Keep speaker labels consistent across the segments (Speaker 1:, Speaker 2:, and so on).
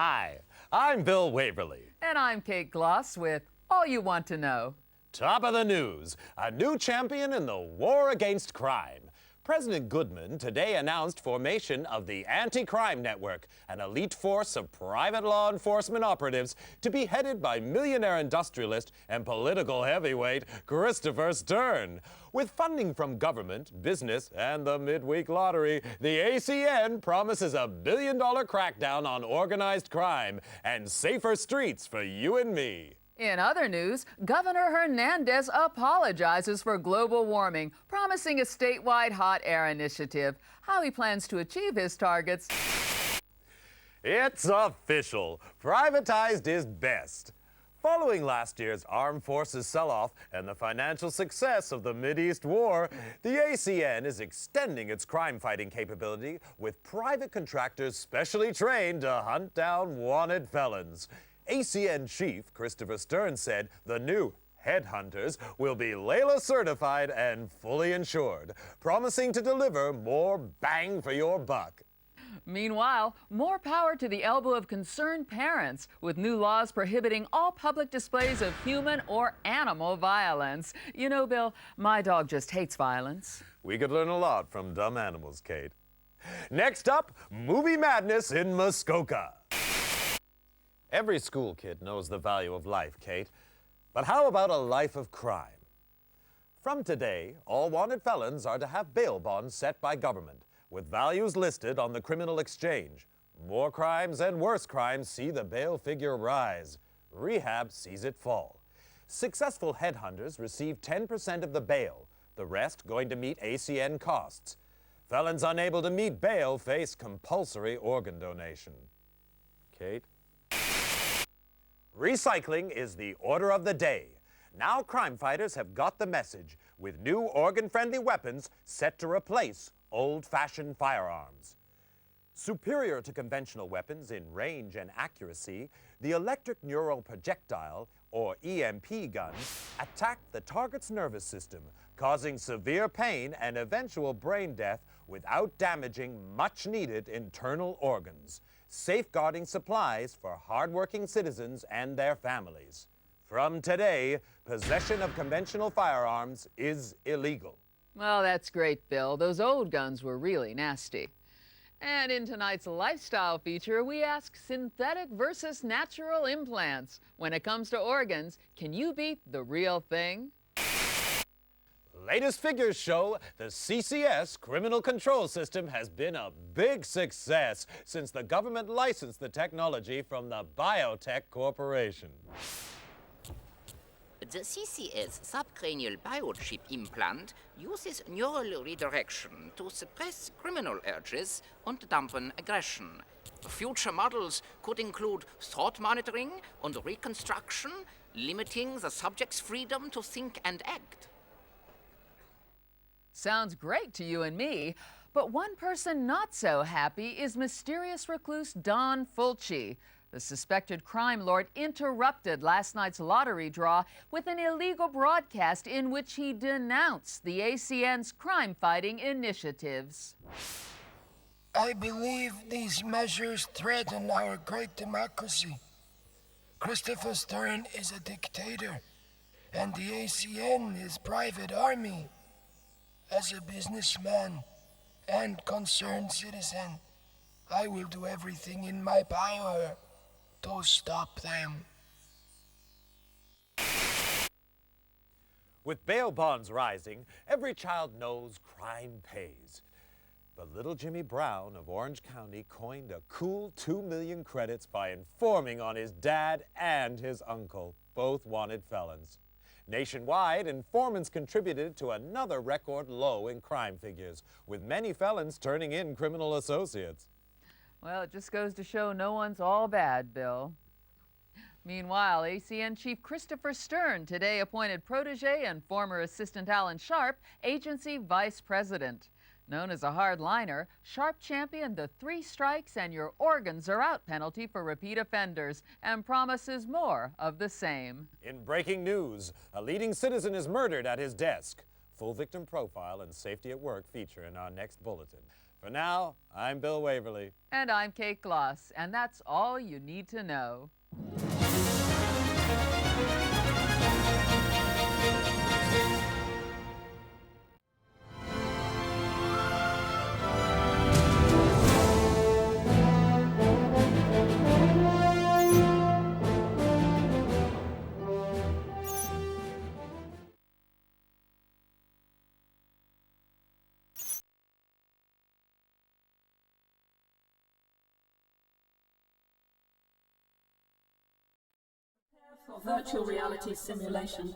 Speaker 1: Hi, I'm Bill Waverly.
Speaker 2: And I'm Kate Gloss with All You Want to Know.
Speaker 1: Top of the news, a new champion in the war against crime. President Goodman today announced formation of the Anti-Crime Network, an elite force of private law enforcement operatives to be headed by millionaire industrialist and political heavyweight Christopher Stern. With funding from government, business, and the midweek lottery, the ACN promises $1 billion crackdown on organized crime and safer streets for you and me.
Speaker 2: In other news, Governor Hernandez apologizes for global warming, promising a statewide hot air initiative. How he plans to achieve his targets.
Speaker 1: It's official. Privatized is best. Following last year's armed forces sell-off and the financial success of the Mideast War, the ACN is extending its crime-fighting capability with private contractors specially trained to hunt down wanted felons. ACN Chief Christopher Stern said the new Headhunters will be Layla certified and fully insured, promising to deliver more bang for your buck.
Speaker 2: Meanwhile, more power to the elbow of concerned parents, with new laws prohibiting all public displays of human or animal violence. You know, Bill, my dog just hates violence.
Speaker 1: We could learn a lot from dumb animals, Kate. Next up, movie madness in Muskoka. Every school kid knows the value of life, Kate. But how about a life of crime? From today, all wanted felons are to have bail bonds set by government, with values listed on the criminal exchange. More crimes and worse crimes see the bail figure rise. Rehab sees it fall. Successful headhunters receive 10% of the bail, the rest going to meet ACN costs. Felons unable to meet bail face compulsory organ donation. Kate? Recycling is the order of the day. Now crime fighters have got the message, with new organ-friendly weapons set to replace old-fashioned firearms. Superior to conventional weapons in range and accuracy, the electric neural projectile, or EMP guns, attack the target's nervous system, causing severe pain and eventual brain death without damaging much-needed internal organs, safeguarding supplies for hardworking citizens and their families. From today, possession of conventional firearms is illegal.
Speaker 2: Well, that's great, Bill. Those old guns were really nasty. And in tonight's lifestyle feature, we ask synthetic versus natural implants. When it comes to organs, can you beat the real thing?
Speaker 1: Latest figures show the CCS criminal control system has been a big success since the government licensed the technology from the Biotech Corporation.
Speaker 3: The CCS subcranial biochip implant uses neural redirection to suppress criminal urges and dampen aggression. Future models could include thought monitoring and reconstruction, limiting the subject's freedom to think and act.
Speaker 2: Sounds great to you and me, but one person not so happy is mysterious recluse Don Fulci. The suspected crime lord interrupted last night's lottery draw with an illegal broadcast in which he denounced the ACN's crime-fighting initiatives.
Speaker 4: I believe these measures threaten our great democracy. Christopher Stern is a dictator, and the ACN is private army. As a businessman and concerned citizen, I will do everything in my power to stop them.
Speaker 1: With bail bonds rising, every child knows crime pays. But little Jimmy Brown of Orange County coined a cool 2 million credits by informing on his dad and his uncle, both wanted felons. Nationwide, informants contributed to another record low in crime figures, with many felons turning in criminal associates.
Speaker 2: Well, it just goes to show no one's all bad, Bill. Meanwhile, ACN Chief Christopher Stern today appointed protege and former assistant Alan Sharp agency vice president. Known as a hardliner, Sharp championed the 3 strikes and your organs are out penalty for repeat offenders and promises more of the same.
Speaker 1: In breaking news, a leading citizen is murdered at his desk. Full victim profile and safety at work feature in our next bulletin. For now, I'm Bill Waverly.
Speaker 2: And I'm Kate Gloss, and that's all you need to know.
Speaker 5: For virtual reality simulation.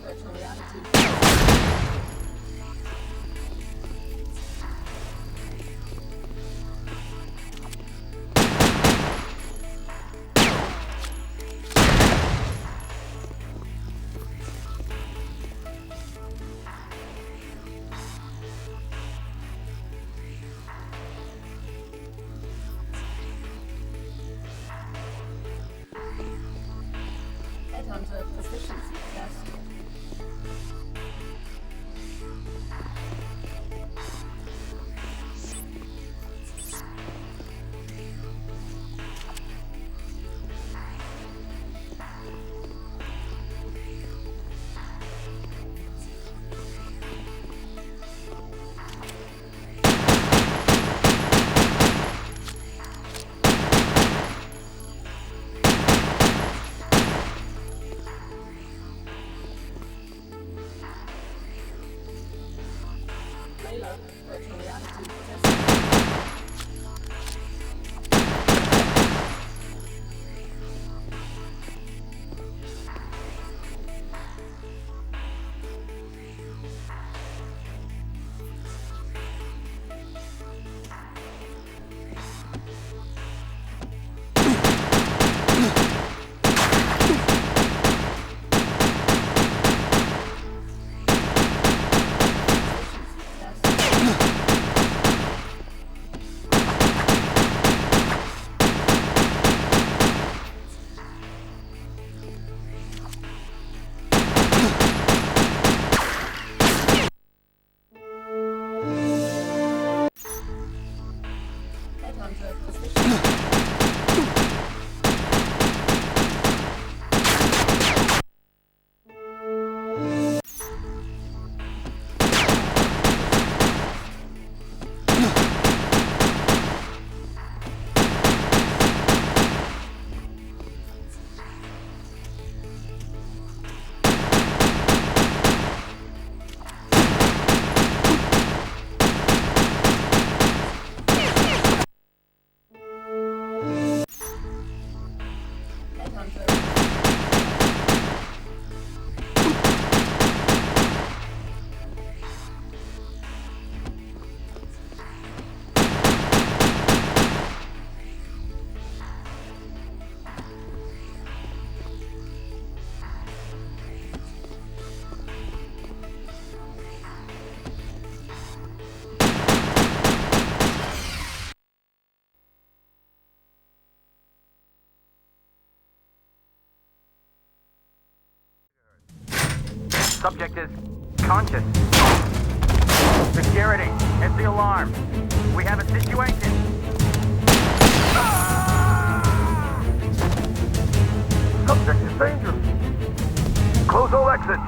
Speaker 5: Virtual reality. Headhunter proficiency test. Virtual reality test. Test.
Speaker 6: Subject is conscious. Security, hit the alarm. We have a situation. Subject is dangerous. Close all exits.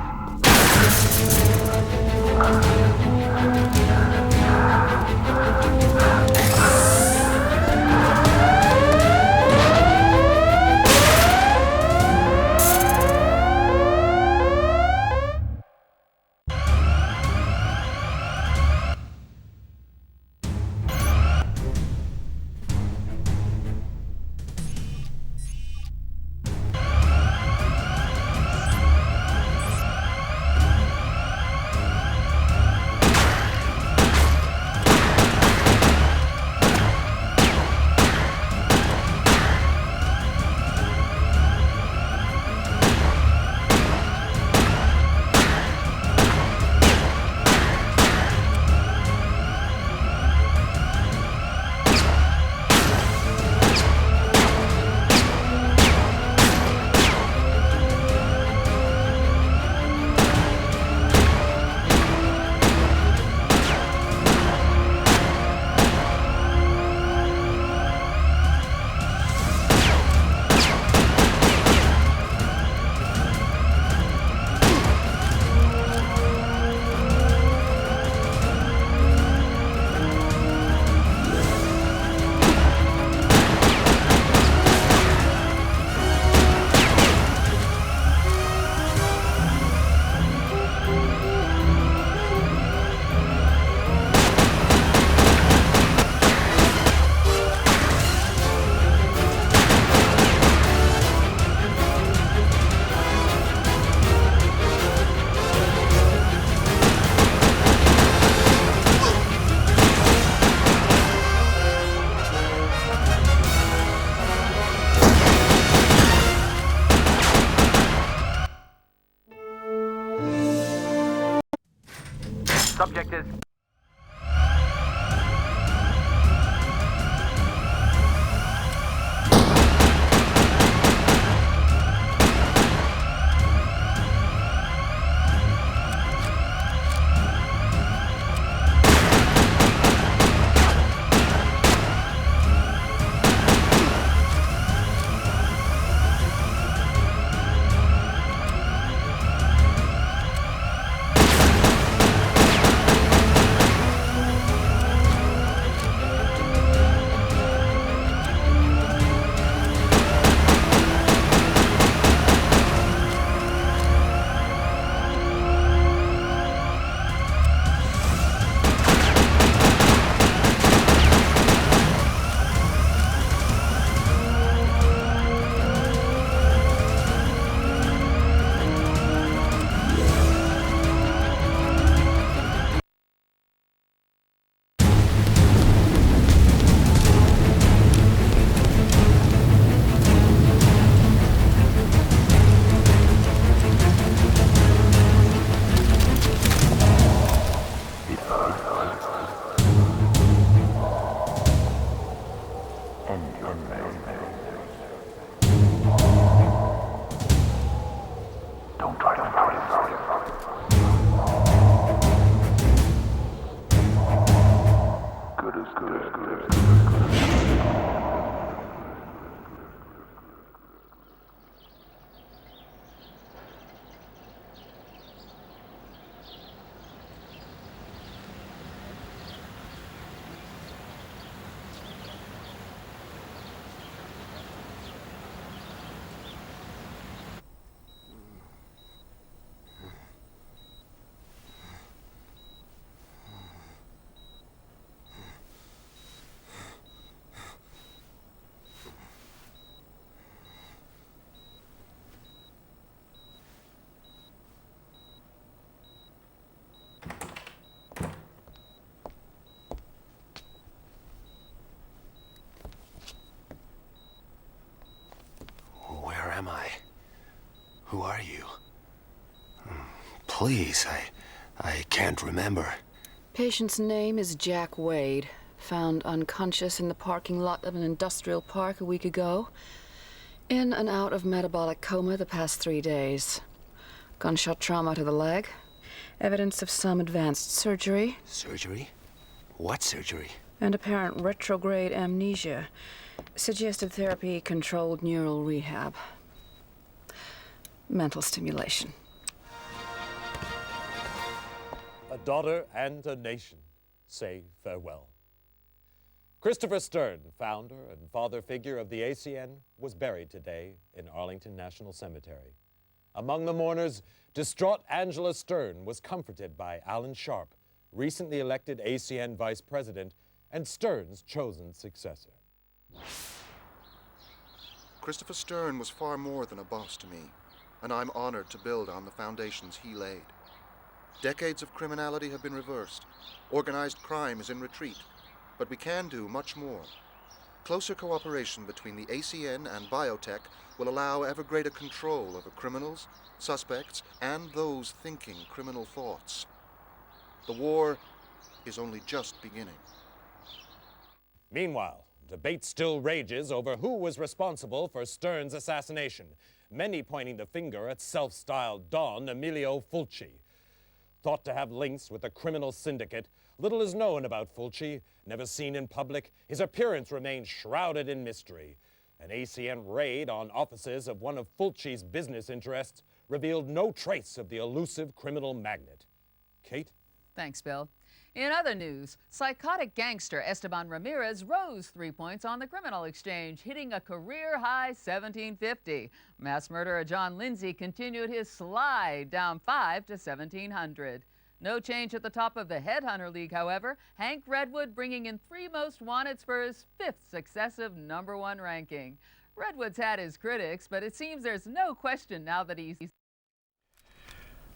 Speaker 6: Subject is... Don't try to hurry. Good as good.
Speaker 7: Where am I? Who are you? Please, I can't remember.
Speaker 8: Patient's name is Jack Wade. Found unconscious in the parking lot of an industrial park a week ago. In and out of metabolic coma the past 3 days. Gunshot trauma to the leg. Evidence of some advanced surgery.
Speaker 7: Surgery? What surgery?
Speaker 8: And apparent retrograde amnesia. Suggested therapy, controlled neural rehab. Mental stimulation.
Speaker 1: A daughter and a nation say farewell. Christopher Stern, founder and father figure of the ACN, was buried today in Arlington National Cemetery. Among the mourners, distraught Angela Stern was comforted by Alan Sharp, recently elected ACN vice president and Stern's chosen successor.
Speaker 9: Christopher Stern was far more than a boss to me, and I'm honored to build on the foundations he laid. Decades of criminality have been reversed. Organized crime is in retreat, but we can do much more. Closer cooperation between the ACN and biotech will allow ever greater control over criminals, suspects, and those thinking criminal thoughts. The war is only just beginning.
Speaker 1: Meanwhile, debate still rages over who was responsible for Stern's assassination, many pointing the finger at self-styled Don Emilio Fulci. Thought to have links with a criminal syndicate, little is known about Fulci. Never seen in public, his appearance remains shrouded in mystery. An ACN raid on offices of one of Fulci's business interests revealed no trace of the elusive criminal magnate. Kate?
Speaker 2: Thanks, Bill. In other news, psychotic gangster Esteban Ramirez rose 3 points on the criminal exchange, hitting a career-high 1750. Mass murderer John Lindsay continued his slide down 5 to 1700. No change at the top of the Headhunter League, however. Hank Redwood bringing in 3 most wanteds for his 5th successive #1 ranking. Redwood's had his critics, but it seems there's no question now that he's...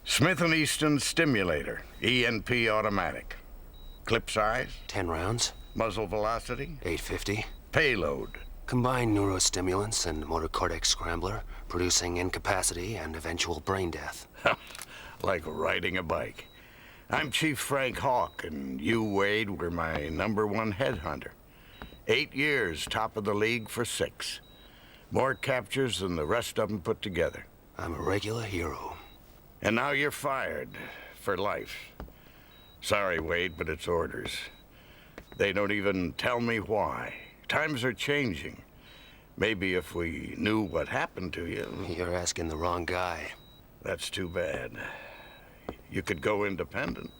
Speaker 10: Smith & Easton Stimulator, ENP automatic. Clip size?
Speaker 7: 10 rounds.
Speaker 10: Muzzle velocity?
Speaker 7: 850.
Speaker 10: Payload?
Speaker 7: Combined neurostimulants and motor cortex scrambler, producing incapacity and eventual brain death.
Speaker 10: Like riding a bike. I'm Chief Frank Hawk, and you, Wade, were my #1 headhunter. 8 years, top of the league for 6. More captures than the rest of them put together.
Speaker 7: I'm a regular hero.
Speaker 10: And now you're fired. For life. Sorry, Wade, but it's orders. They don't even tell me why. Times are changing. Maybe if we knew what happened to you...
Speaker 7: You're asking the wrong guy.
Speaker 10: That's too bad. You could go independent.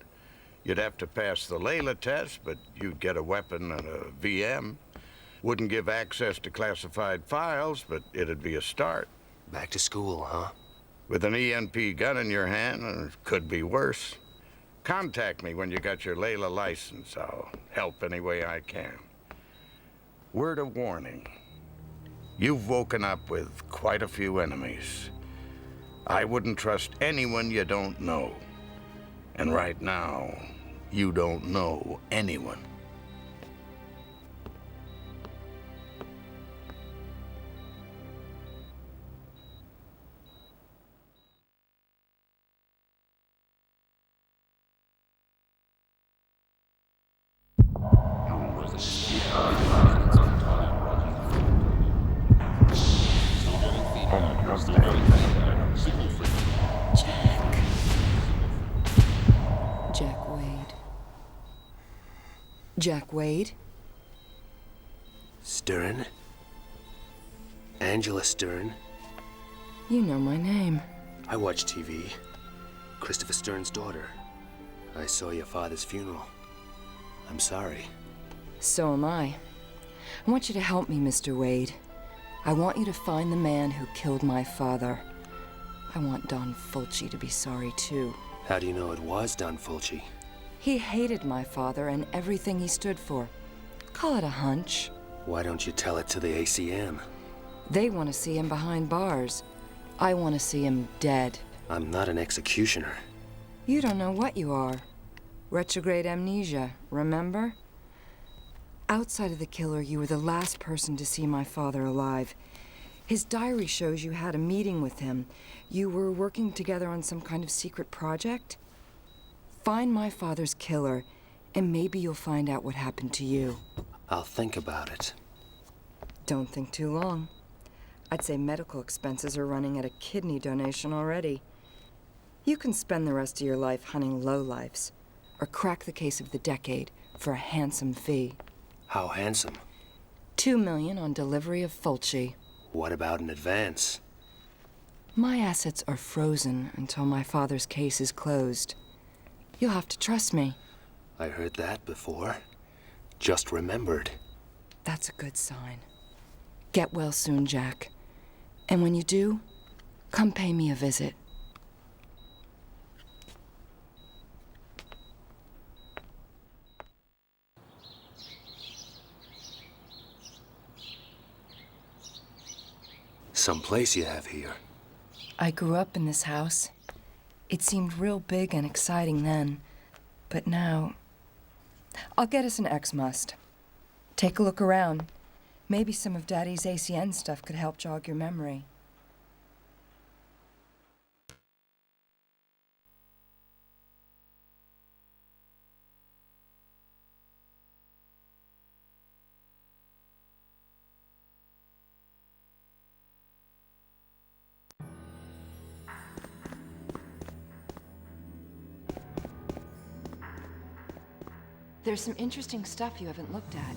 Speaker 10: You'd have to pass the Layla test, but you'd get a weapon and a VM. Wouldn't give access to classified files, but it'd be a start.
Speaker 7: Back to school, huh?
Speaker 10: With an ENP gun in your hand, it could be worse. Contact me when you got your Layla license. I'll help any way I can. Word of warning. You've woken up with quite a few enemies. I wouldn't trust anyone you don't know. And right now, you don't know anyone.
Speaker 8: Jack Wade. Jack Wade?
Speaker 7: Stern? Angela Stern?
Speaker 8: You know my name.
Speaker 7: I watch TV. Christopher Stern's daughter. I saw your father's funeral. I'm sorry.
Speaker 8: So am I. I want you to help me, Mr. Wade. I want you to find the man who killed my father. I want Don Fulci to be sorry, too.
Speaker 7: How do you know it was Don Fulci?
Speaker 8: He hated my father and everything he stood for. Call it a hunch.
Speaker 7: Why don't you tell it to the ACM?
Speaker 8: They want to see him behind bars. I want to see him dead.
Speaker 7: I'm not an executioner.
Speaker 8: You don't know what you are. Retrograde amnesia, remember? Outside of the killer, you were the last person to see my father alive. His diary shows you had a meeting with him. You were working together on some kind of secret project. Find my father's killer, and maybe you'll find out what happened to you.
Speaker 7: I'll think about it.
Speaker 8: Don't think too long. I'd say medical expenses are running at a kidney donation already. You can spend the rest of your life hunting lowlifes, or crack the case of the decade for a handsome fee.
Speaker 7: How handsome?
Speaker 8: $2 million on delivery of Fulci.
Speaker 7: What about an advance?
Speaker 8: My assets are frozen until my father's case is closed. You'll have to trust me.
Speaker 7: I heard that before. Just remembered.
Speaker 8: That's a good sign. Get well soon, Jack. And when you do, come pay me a visit.
Speaker 7: Some place you have here.
Speaker 8: I grew up in this house. It seemed real big and exciting then, but now... I'll get us an X-Must. Take a look around. Maybe some of Daddy's ACN stuff could help jog your memory. There's some interesting stuff you haven't looked at.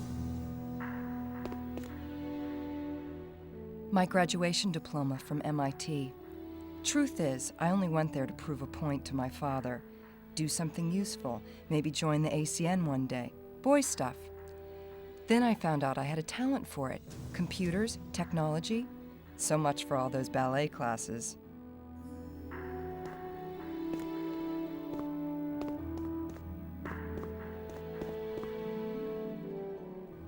Speaker 8: My graduation diploma from MIT. Truth is, I only went there to prove a point to my father. Do something useful, maybe join the ACN one day. Boy stuff. Then I found out I had a talent for it. Computers, technology. So much for all those ballet classes.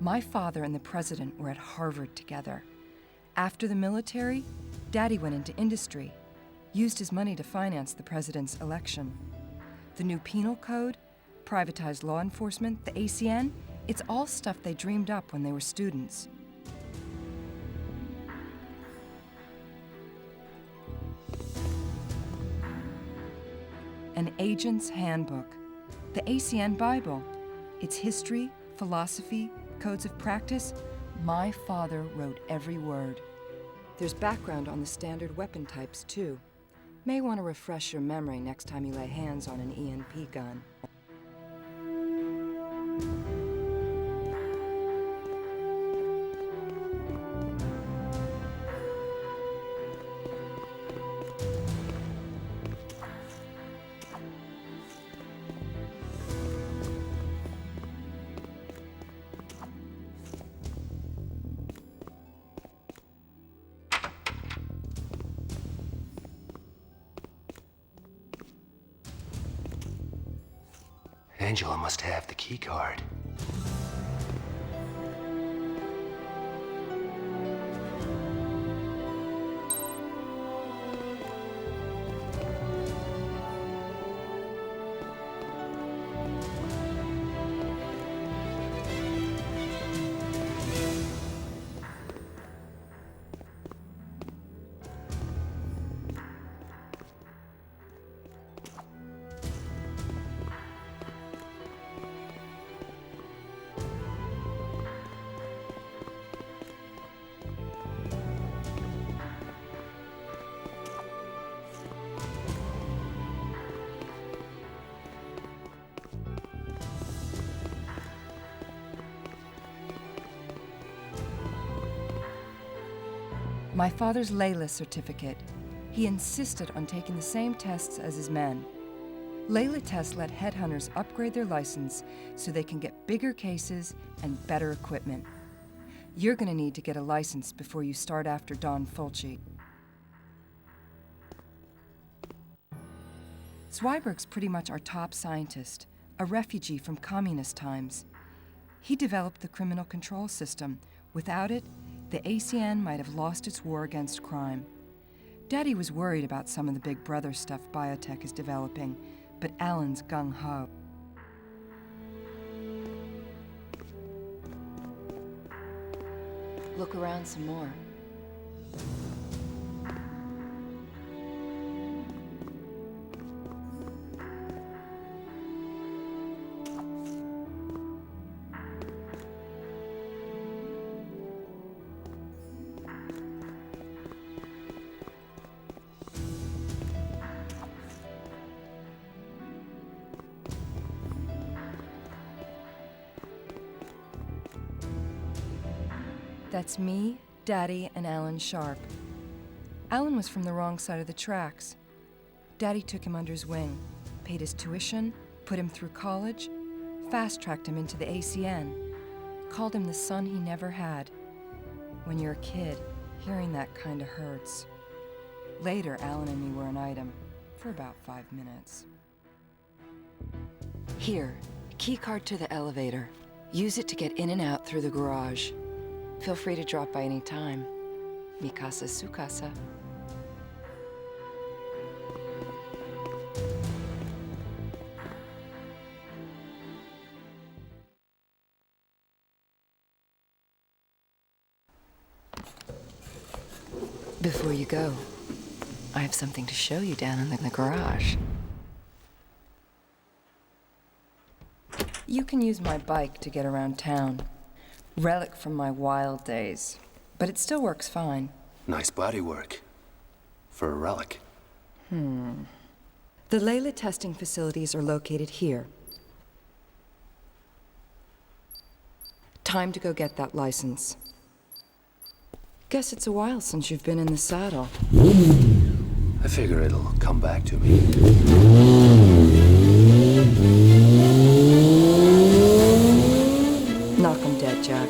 Speaker 8: My father and the president were at Harvard together. After the military, Daddy went into industry, used his money to finance the president's election. The new penal code, privatized law enforcement, the ACN, it's all stuff they dreamed up when they were students. An agent's handbook, the ACN Bible. It's history, philosophy, codes of practice. My father wrote every word. There's background on the standard weapon types, too. May want to refresh your memory next time you lay hands on an ENP gun.
Speaker 7: Angela must have the key card. My father's Layla certificate. He insisted on taking the same tests as his men. Layla tests let headhunters upgrade their license so they can get bigger cases and better equipment. You're gonna need to get a license before you start after Don Fulci. Zweiberg's pretty much our top scientist, a refugee from communist times. He developed the criminal control system. Without it, the ACN might have lost its war against crime. Daddy was worried about some of the big brother stuff biotech is developing, but Alan's gung-ho. Look around some more. That's me, Daddy, and Alan Sharp. Alan was from the wrong side of the tracks. Daddy took him under his wing, paid his tuition, put him through college, fast-tracked him into the ACN, called him the son he never had. When you're a kid, hearing that kinda hurts. Later, Alan and me were an item for about 5 minutes. Here, key card to the elevator. Use it to get in and out through the garage. Feel free to drop by any time. Mi casa su casa. Before you go, I have something to show you down in the garage. You can use my bike to get around town. Relic from my wild days, but it still works fine.
Speaker 11: Nice bodywork. For a relic.
Speaker 7: The Layla testing facilities are located here. Time to go get that license. Guess it's a while since you've been in the saddle.
Speaker 11: I figure it'll come back to me.
Speaker 7: Knock 'em dead, Jack.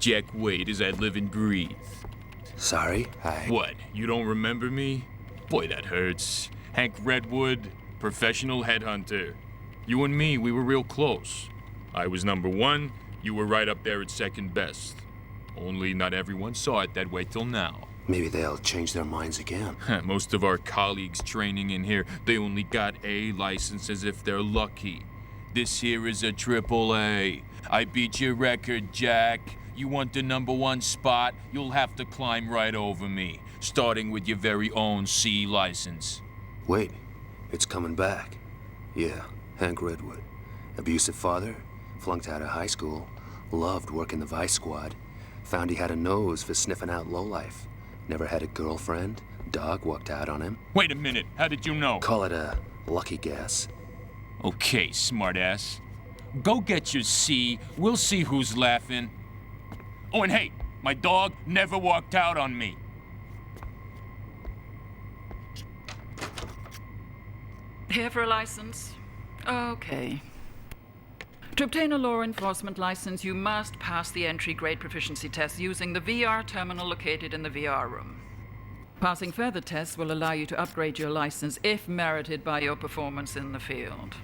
Speaker 12: Jack Wade as I live and breathe.
Speaker 11: Sorry,
Speaker 12: What, you don't remember me? Boy, that hurts. Hank Redwood, professional headhunter. You and me, we were real close. I was number 1, you were right up there at second best. Only not everyone saw it that way till now.
Speaker 11: Maybe they'll change their minds again.
Speaker 12: Most of our colleagues training in here, they only got A licenses if they're lucky. This here is a AAA. I beat your record, Jack. You want the number 1 spot, you'll have to climb right over me, starting with your very own C license.
Speaker 11: Wait, it's coming back. Yeah, Hank Redwood. Abusive father, flunked out of high school, loved working the Vice Squad, found he had a nose for sniffing out lowlife. Never had a girlfriend, dog walked out on him.
Speaker 12: Wait a minute, how did you know?
Speaker 11: Call it a lucky guess.
Speaker 12: Okay, smartass. Go get your C, we'll see who's laughing. Oh, and hey, my dog never walked out on me.
Speaker 13: Here for a license? Okay. To obtain a law enforcement license, you must pass the entry grade proficiency test using the VR terminal located in the VR room. Passing further tests will allow you to upgrade your license if merited by your performance in the field.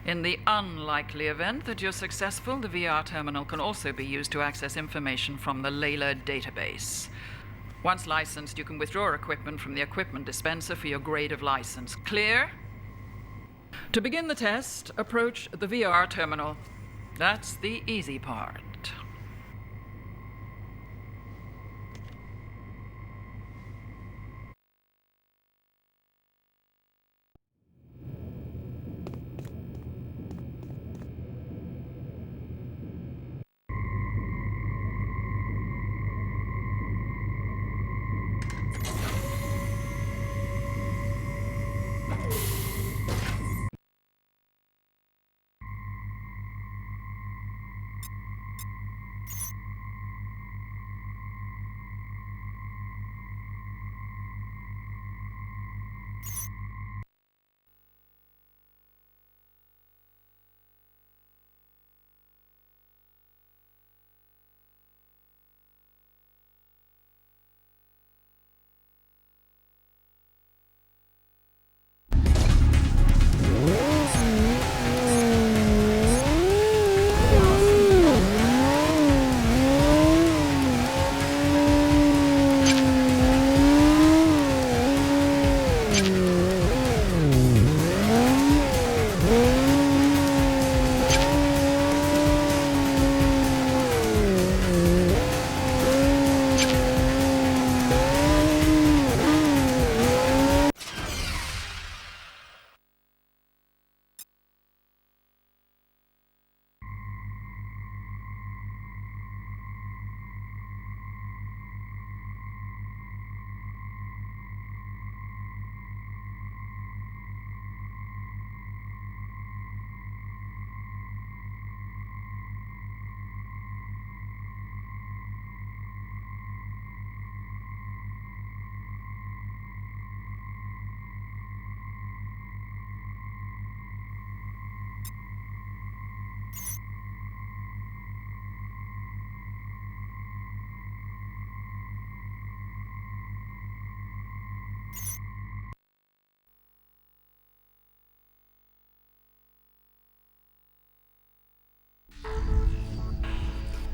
Speaker 13: In the unlikely event that you're successful, the VR terminal can also be used to access information from the Layla database. Once licensed, you can withdraw equipment from the equipment dispenser for your grade of license. Clear? To begin the test, approach the VR terminal. That's the easy part.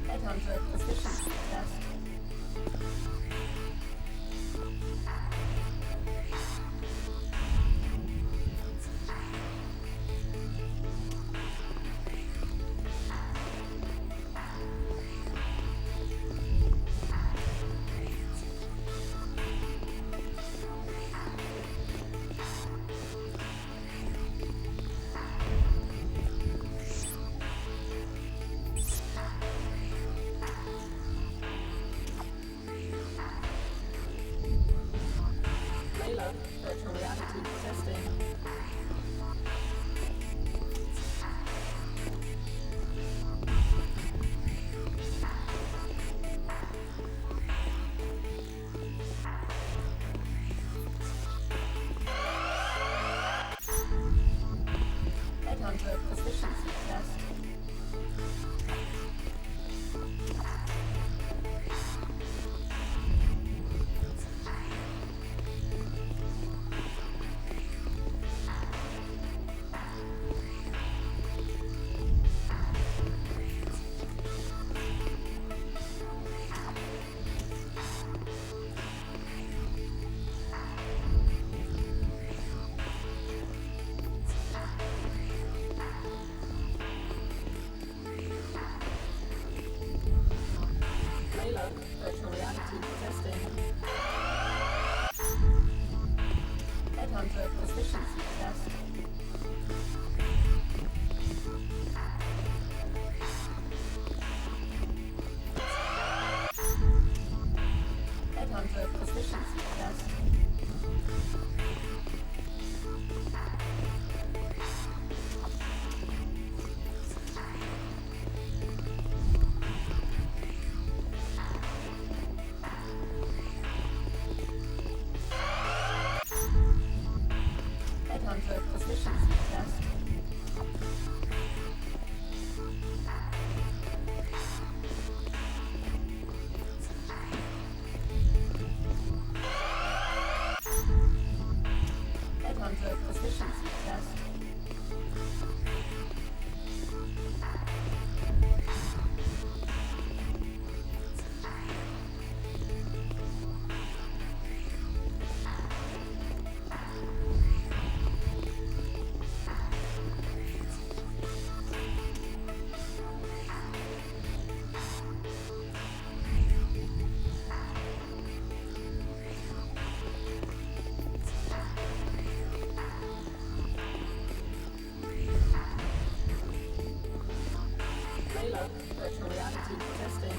Speaker 5: Headhunter proficiency test. Playload, virtual reality testing. Headhunter proficiency test. Headhunter proficiency test. Headhunter proficiency test. Headhunter proficiency test. Playload, virtual reality testing.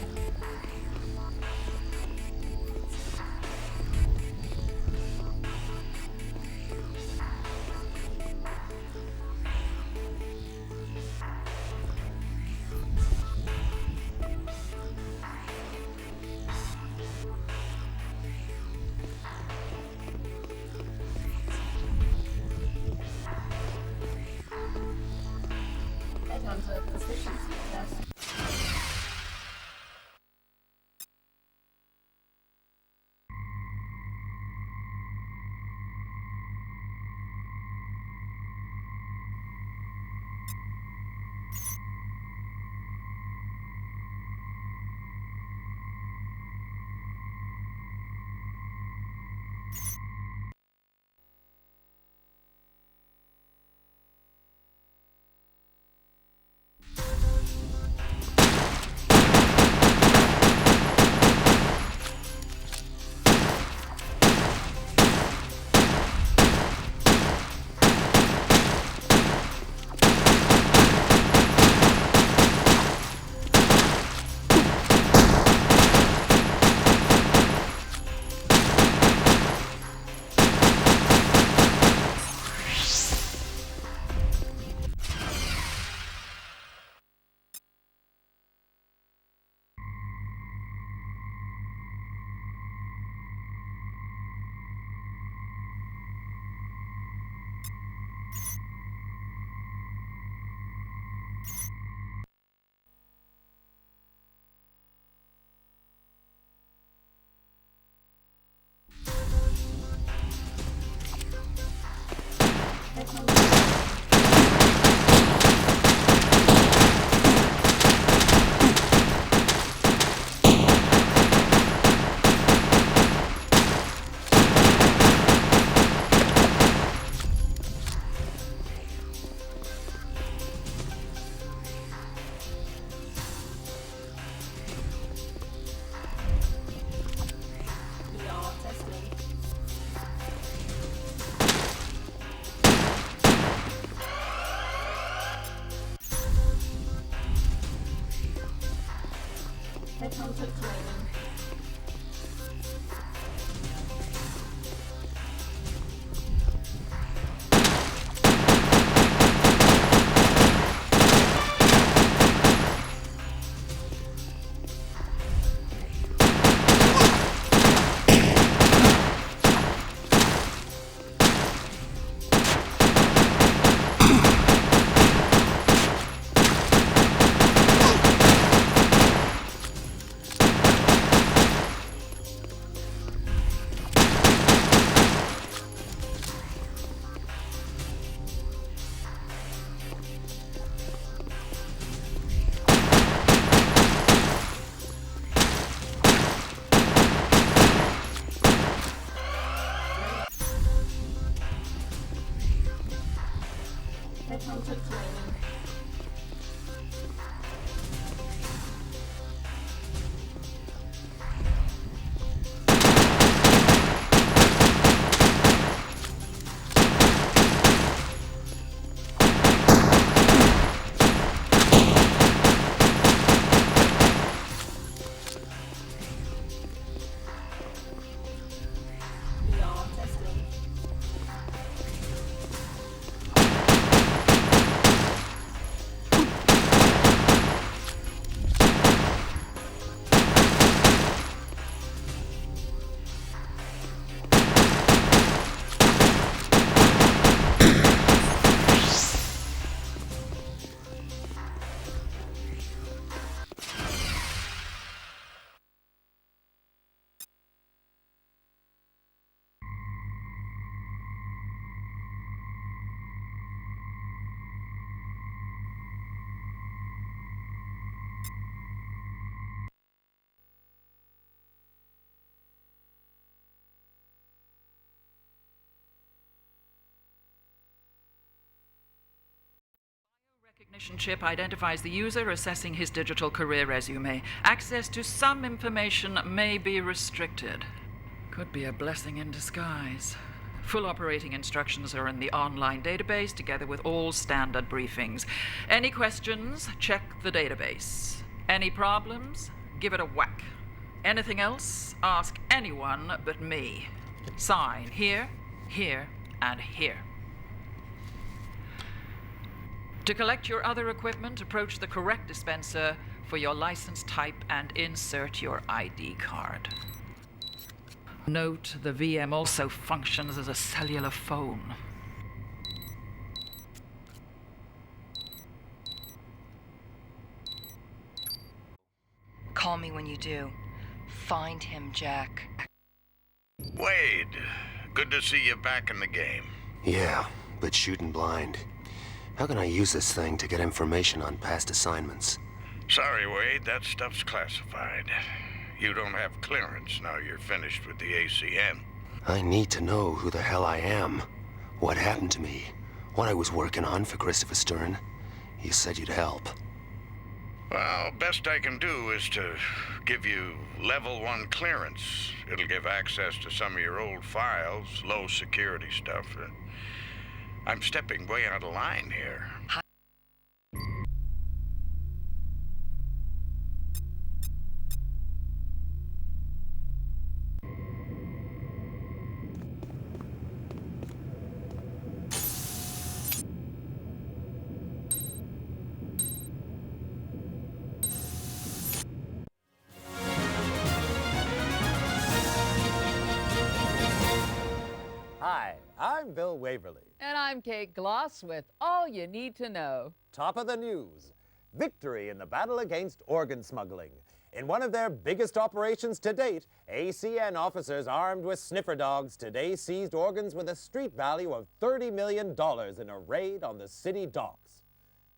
Speaker 5: Headhunter proficiency test. VR testing. Headhunter training.
Speaker 13: Recognition chip identifies the user, assessing his digital career resume. Access to some information may be restricted. Could be a blessing in disguise. Full operating instructions are in the online database, together with all standard briefings. Any questions? Check the database. Any problems? Give it a whack. Anything else? Ask anyone but me. Sign here, here, and here. To collect your other equipment, approach the correct dispenser for your license type and insert your ID card. Note, the VM also functions as a cellular phone.
Speaker 8: Call me when you do. Find him, Jack.
Speaker 10: Wade, good to see you back in the game.
Speaker 11: Yeah, but shooting blind. How can I use this thing to get information on past assignments?
Speaker 10: Sorry, Wade, that stuff's classified. You don't have clearance now you're finished with the ACN.
Speaker 11: I need to know who the hell I am, what happened to me, what I was working on for Christopher Stern. You said you'd help.
Speaker 10: Well, best I can do is to give you level 1 clearance. It'll give access to some of your old files, low security stuff. I'm stepping way out of line here.
Speaker 1: Hi, I'm Bill Waverly.
Speaker 2: And I'm Kate Gloss with all you need to know.
Speaker 1: Top of the news. Victory in the battle against organ smuggling. In one of their biggest operations to date, ACN officers armed with sniffer dogs today seized organs with a street value of $30 million in a raid on the city docks.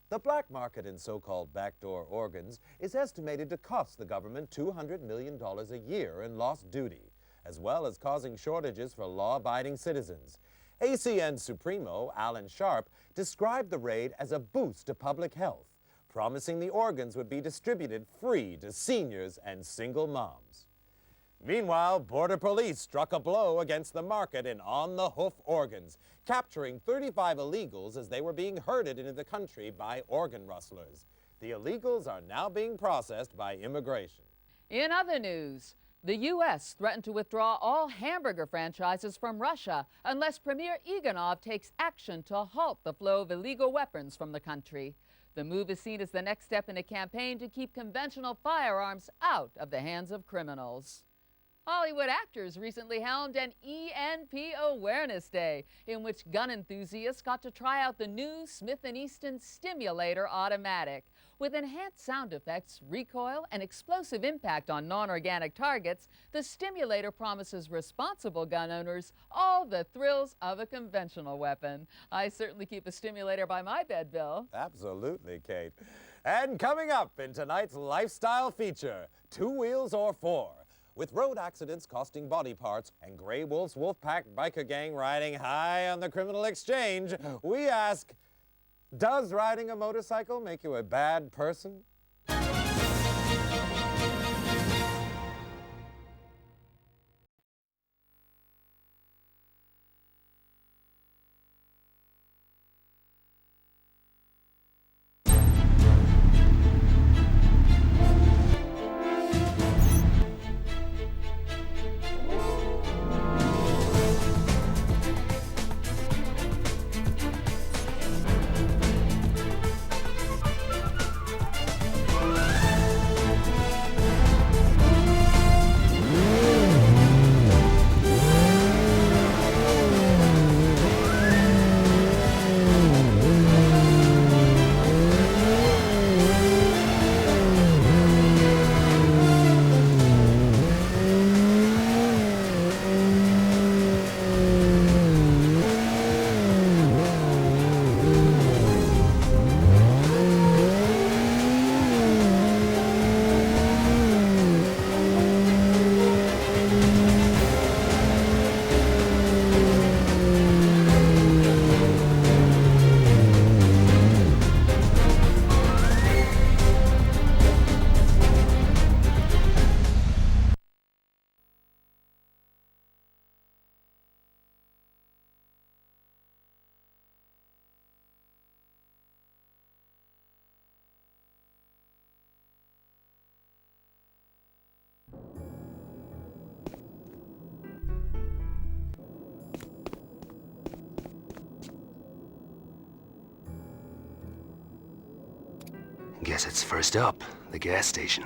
Speaker 1: The black market in so-called backdoor organs is estimated to cost the government $200 million a year in lost duty, as well as causing shortages for law-abiding citizens. ACN Supremo, Alan Sharp, described the raid as a boost to public health, promising the organs would be distributed free to seniors and single moms. Meanwhile, Border Police struck a blow against the market in on-the-hoof organs, capturing 35 illegals as they were being herded into the country by organ rustlers. The illegals are now being processed by immigration.
Speaker 2: In other news, the U.S. threatened to withdraw all hamburger franchises from Russia unless Premier Iganov takes action to halt the flow of illegal weapons from the country. The move is seen as the next step in a campaign to keep conventional firearms out of the hands of criminals. Hollywood actors recently helmed an ENP Awareness Day, in which gun enthusiasts got to try out the new Smith & Easton Stimulator Automatic. With enhanced sound effects, recoil, and explosive impact on non-organic targets, the Stimulator promises responsible gun owners all the thrills of a conventional weapon. I certainly keep a Stimulator by my bed, Bill.
Speaker 1: Absolutely, Kate. And coming up in tonight's lifestyle feature, 2 Wheels or 4. With road accidents costing body parts and Grey Wolf's Wolfpack biker gang riding high on the criminal exchange, we ask, does riding a motorcycle make you a bad person?
Speaker 11: Guess it's first up, the gas station.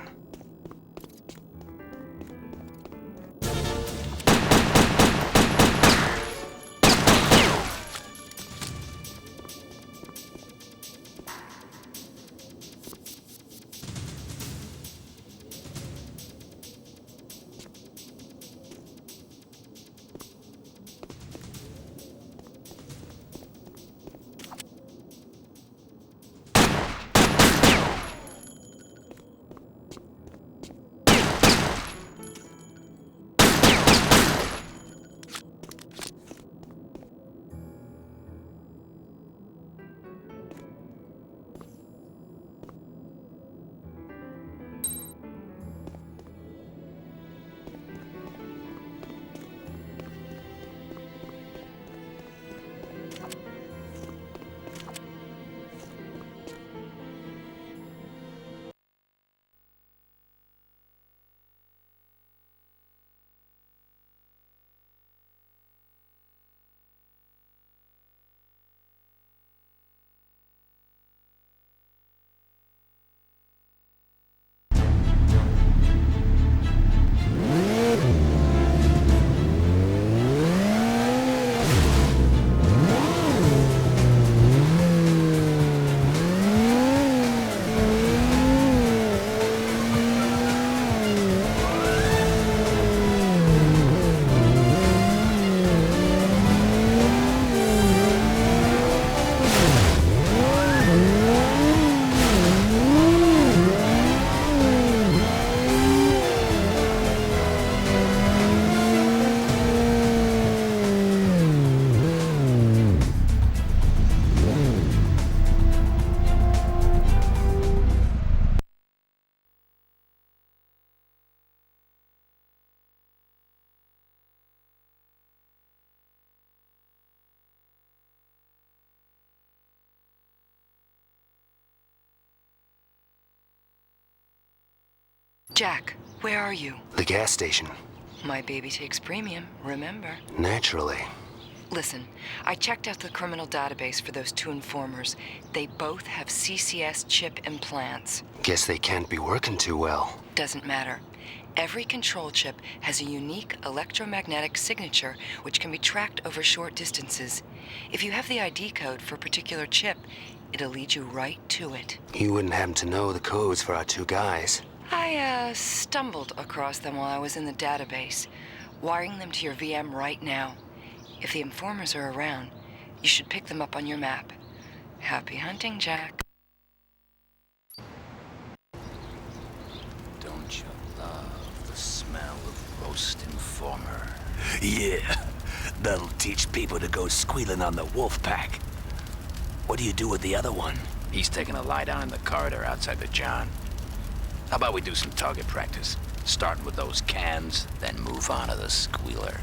Speaker 8: Jack, where are you?
Speaker 11: The gas station.
Speaker 8: My baby takes premium, remember?
Speaker 11: Naturally.
Speaker 8: Listen, I checked out the criminal database for those two informers. They both have CCS chip implants.
Speaker 11: Guess they can't be working too well.
Speaker 8: Doesn't matter. Every control chip has a unique electromagnetic signature which can be tracked over short distances. If you have the ID code for a particular chip, it'll lead you right to it.
Speaker 11: You wouldn't happen to know the codes for our two guys.
Speaker 8: I stumbled across them while I was in the database, wiring them to your VM right now. If the informers are around, you should pick them up on your map. Happy hunting, Jack.
Speaker 14: Don't you love the smell of roast informer? Yeah, that'll teach people to go squealing on the wolf pack. What do you do with the other one? He's taking a lie down in the corridor outside the John. How about we do some target practice? Starting with those cans, then move on to the squealer.